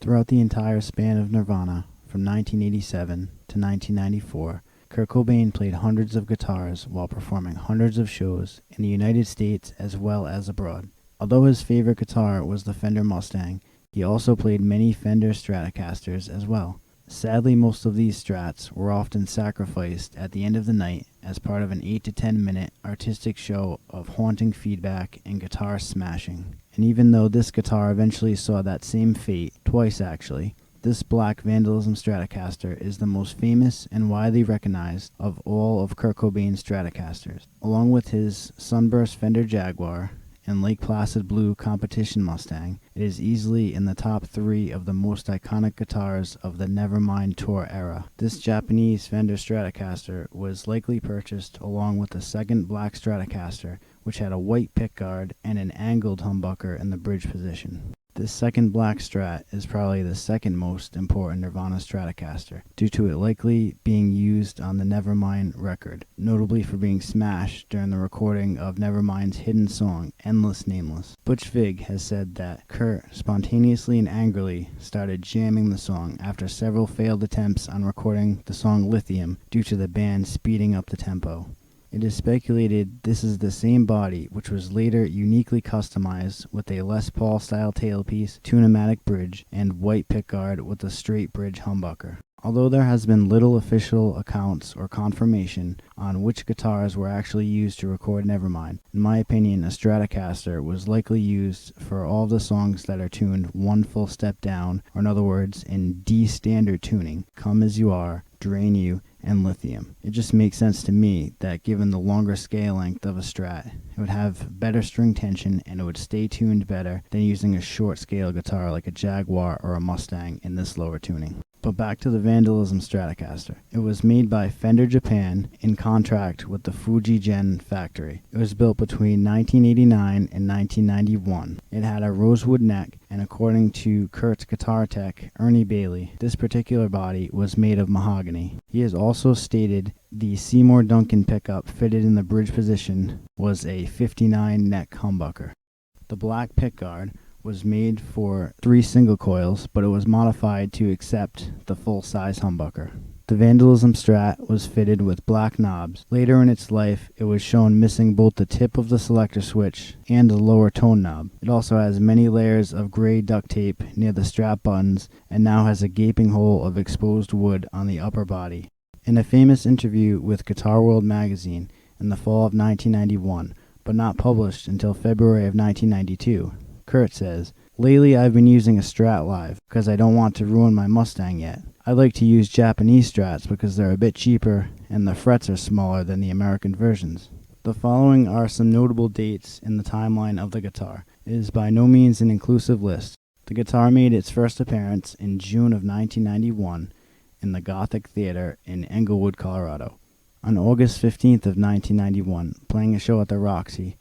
Throughout the entire span of Nirvana, from 1987 to 1994, Kurt Cobain played hundreds of guitars while performing hundreds of shows in the United States as well as abroad. Although his favorite guitar was the Fender Mustang, he also played many Fender Stratocasters as well. Sadly, most of these Strats were often sacrificed at the end of the night as part of an 8 to 10 minute artistic show of haunting feedback and guitar smashing. And even though this guitar eventually saw that same fate, twice actually, this black Vandalism Stratocaster is the most famous and widely recognized of all of Kurt Cobain's Stratocasters. Along with his Sunburst Fender Jaguar and Lake Placid Blue Competition Mustang, it is easily in the top 3 of the most iconic guitars of the Nevermind tour era. This Japanese Fender Stratocaster was likely purchased along with the second black Stratocaster, which had a white pickguard and an angled humbucker in the bridge position. This second black Strat is probably the second most important Nirvana Stratocaster, due to it likely being used on the Nevermind record, notably for being smashed during the recording of Nevermind's hidden song, Endless Nameless. Butch Vig has said that Kurt spontaneously and angrily started jamming the song after several failed attempts on recording the song Lithium due to the band speeding up the tempo. It is speculated this is the same body which was later uniquely customized with a Les Paul style tailpiece, tunematic bridge, and white pickguard with a straight bridge humbucker. Although there has been little official accounts or confirmation on which guitars were actually used to record Nevermind, in my opinion a Stratocaster was likely used for all the songs that are tuned one full step down, or in other words, in D standard tuning, Come As You Are, Drain You, and Lithium. It just makes sense to me that given the longer scale length of a Strat, it would have better string tension and it would stay tuned better than using a short scale guitar like a Jaguar or a Mustang in this lower tuning. But back to the Vandalism Stratocaster. It was made by Fender Japan in contract with the Fuji Gen factory. It was built between 1989 and 1991. It had a rosewood neck, and according to Kurt's guitar tech, Ernie Bailey, this particular body was made of mahogany. He has also stated the Seymour Duncan pickup fitted in the bridge position was a 59 neck humbucker. The black pickguard was made for 3 single coils, but it was modified to accept the full-size humbucker. The Vandalism Strat was fitted with black knobs. Later in its life, it was shown missing both the tip of the selector switch and the lower tone knob. It also has many layers of gray duct tape near the strap buttons and now has a gaping hole of exposed wood on the upper body. In a famous interview with Guitar World magazine in the fall of 1991, but not published until February of 1992, Kurt says, "Lately I've been using a Strat Live because I don't want to ruin my Mustang yet. I like to use Japanese Strats because they're a bit cheaper and the frets are smaller than the American versions." The following are some notable dates in the timeline of the guitar. It is by no means an inclusive list. The guitar made its first appearance in June of 1991 in the Gothic Theater in Englewood, Colorado. On August 15th of 1991, playing a show at the Roxy,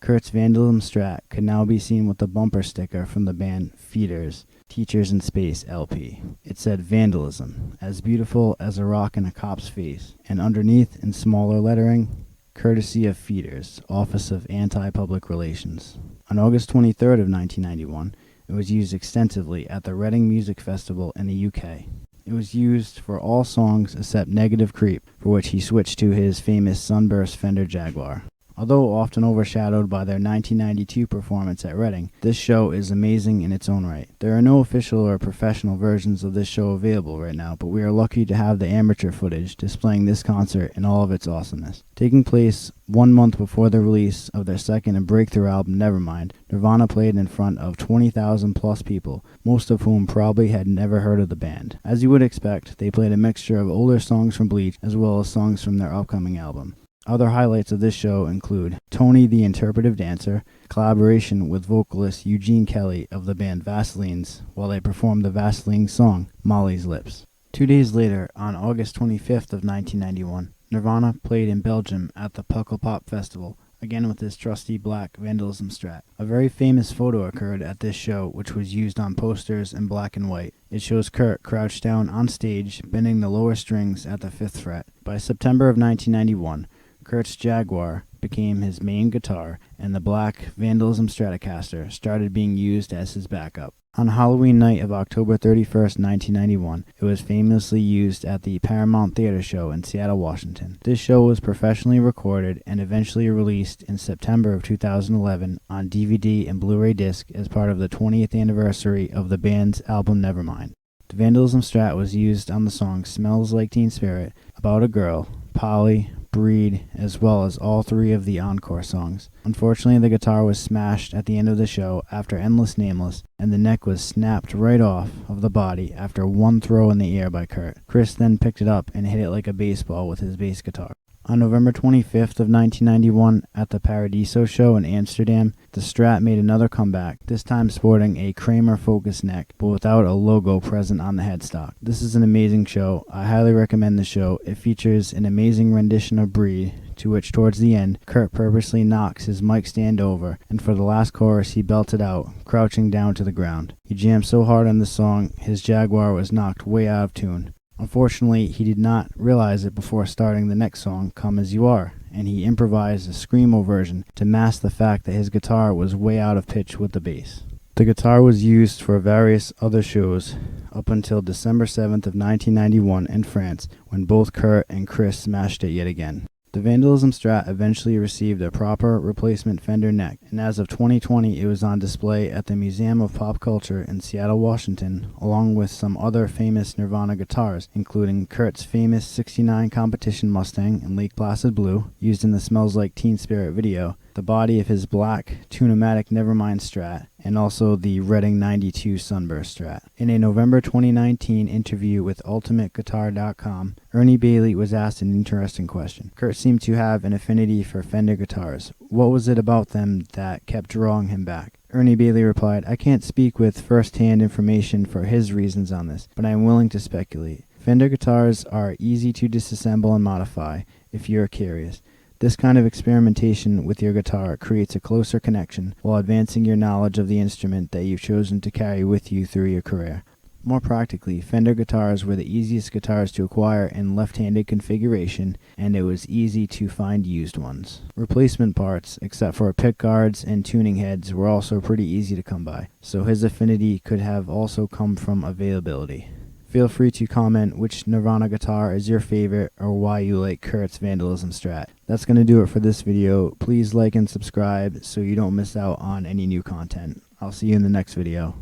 Kurt's Vandalism Strat could now be seen with the bumper sticker from the band Feeder's Teachers in Space LP. It said Vandalism, as beautiful as a rock in a cop's face, and underneath in smaller lettering, courtesy of Feeder's, Office of Anti-Public Relations. On August 23rd of 1991, it was used extensively at the Reading Music Festival in the UK. It was used for all songs except Negative Creep, for which he switched to his famous Sunburst Fender Jaguar. Although often overshadowed by their 1992 performance at Reading, this show is amazing in its own right. There are no official or professional versions of this show available right now, but we are lucky to have the amateur footage displaying this concert in all of its awesomeness. Taking place 1 month before the release of their second and breakthrough album, Nevermind, Nirvana played in front of 20,000 plus people, most of whom probably had never heard of the band. As you would expect, they played a mixture of older songs from Bleach as well as songs from their upcoming album. Other highlights of this show include Tony the Interpretive Dancer, collaboration with vocalist Eugene Kelly of the band Vaselines while they performed the Vaseline song Molly's Lips. 2 days later, on August 25th of 1991, Nirvana played in Belgium at the Pukkelpop Festival, again with his trusty black Vandalism Strat. A very famous photo occurred at this show which was used on posters in black and white. It shows Kurt crouched down on stage, bending the lower strings at the 5th fret. By September of 1991, Kurt's Jaguar became his main guitar, and the black Vandalism Stratocaster started being used as his backup. On Halloween night of October 31st, 1991, it was famously used at the Paramount Theater show in Seattle, Washington. This show was professionally recorded and eventually released in September of 2011 on DVD and Blu-ray disc as part of the 20th anniversary of the band's album Nevermind. The Vandalism Strat was used on the song Smells Like Teen Spirit, About a Girl, Polly, Breed, as well as all three of the encore songs. Unfortunately, the guitar was smashed at the end of the show after Endless Nameless, and the neck was snapped right off of the body after one throw in the air by Kurt. Chris then picked it up and hit it like a baseball with his bass guitar. On November 25th of 1991, at the Paradiso show in Amsterdam, the Strat made another comeback, this time sporting a Kramer Focus neck, but without a logo present on the headstock. This is an amazing show. I highly recommend the show. It features an amazing rendition of Breed, to which towards the end, Kurt purposely knocks his mic stand over, and for the last chorus he belted out, crouching down to the ground. He jammed so hard on the song, his Jaguar was knocked way out of tune. Unfortunately, he did not realize it before starting the next song, Come As You Are, and he improvised a screamo version to mask the fact that his guitar was way out of pitch with the bass. The guitar was used for various other shows up until December 7th of 1991 in France, when both Kurt and Chris smashed it yet again. The Vandalism Strat eventually received a proper replacement Fender neck, and as of 2020 it was on display at the Museum of Pop Culture in Seattle, Washington, along with some other famous Nirvana guitars, including Kurt's famous '69 competition Mustang in Lake Placid Blue, used in the Smells Like Teen Spirit video, the body of his black Tune-O-Matic Nevermind Strat, and also the Reading 92 Sunburst Strat. In a November 2019 interview with UltimateGuitar.com, Ernie Bailey was asked an interesting question. Kurt seemed to have an affinity for Fender guitars. What was it about them that kept drawing him back? Ernie Bailey replied, "I can't speak with first-hand information for his reasons on this, but I am willing to speculate. Fender guitars are easy to disassemble and modify if you're curious. This kind of experimentation with your guitar creates a closer connection while advancing your knowledge of the instrument that you've chosen to carry with you through your career. More practically, Fender guitars were the easiest guitars to acquire in left-handed configuration, and it was easy to find used ones. Replacement parts, except for pick guards and tuning heads, were also pretty easy to come by, so his affinity could have also come from availability." Feel free to comment which Nirvana guitar is your favorite or why you like Kurt's Vandalism Strat. That's going to do it for this video. Please like and subscribe so you don't miss out on any new content. I'll see you in the next video.